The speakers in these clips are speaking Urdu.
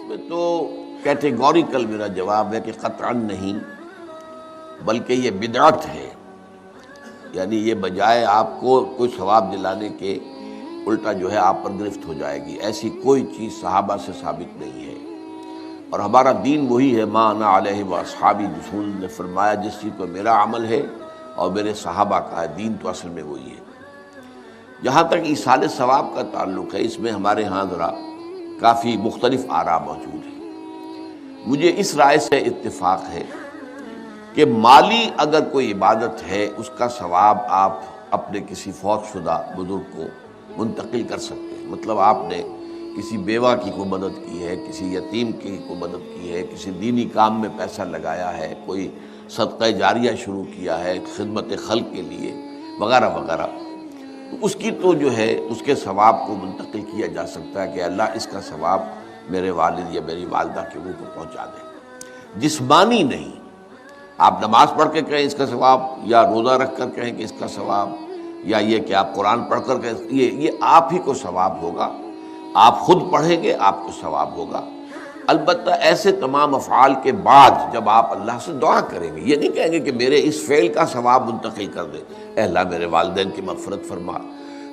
میں تو کیٹیگوریکل میرا جواب ہے کہ قطعاً نہیں، بلکہ یہ بدعت ہے. یعنی یہ بجائے آپ کو کوئی ثواب دلانے کے الٹا جو ہے آپ پر گرفت ہو جائے گی. ایسی کوئی چیز صحابہ سے ثابت نہیں ہے، اور ہمارا دین وہی ہے. ما انا علیہ واصحابی، رسول نے فرمایا جس چیز پر میرا عمل ہے اور میرے صحابہ کا ہے، دین تو اصل میں وہی ہے. جہاں تک ایصال ثواب کا تعلق ہے، اس میں ہمارے ہاں ذرا کافی مختلف آراء موجود ہیں. مجھے اس رائے سے اتفاق ہے کہ مالی اگر کوئی عبادت ہے، اس کا ثواب آپ اپنے کسی فوت شدہ بزرگ کو منتقل کر سکتے ہیں. مطلب آپ نے کسی بیوہ کی کوئی مدد کی ہے، کسی یتیم کی کوئی مدد کی ہے، کسی دینی کام میں پیسہ لگایا ہے، کوئی صدقہ جاریہ شروع کیا ہے خدمت خلق کے لیے وغیرہ وغیرہ، تو اس کی تو جو ہے اس کے ثواب کو منتقل کیا جا سکتا ہے کہ اللہ اس کا ثواب میرے والد یا میری والدہ کے روح کو پہنچا دے. جسمانی نہیں. آپ نماز پڑھ کے کہیں اس کا ثواب، یا روزہ رکھ کر کہیں کہ اس کا ثواب، یا یہ کہ آپ قرآن پڑھ کر کہیں، یہ آپ ہی کو ثواب ہوگا. آپ خود پڑھیں گے آپ کو ثواب ہوگا. البتہ ایسے تمام افعال کے بعد جب آپ اللہ سے دعا کریں گے، یہ نہیں کہیں گے کہ میرے اس فعل کا ثواب منتقل کر دے، اے اللہ میرے والدین کی مغفرت فرما.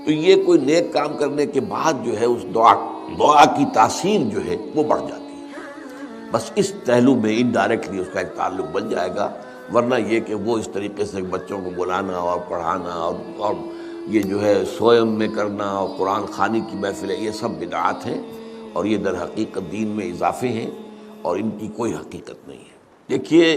تو یہ کوئی نیک کام کرنے کے بعد جو ہے اس دعا کی تاثیر جو ہے وہ بڑھ جاتی ہے. بس اس پہلو میں انڈائریکٹلی اس کا ایک تعلق بن جائے گا. ورنہ یہ کہ وہ اس طریقے سے بچوں کو بلانا اور پڑھانا اور یہ جو ہے سوئم میں کرنا اور قرآن خوانی کی محفلیں، یہ سب بدعات ہیں، اور یہ در حقیقت دین میں اضافے ہیں، اور ان کی کوئی حقیقت نہیں ہے. دیکھیے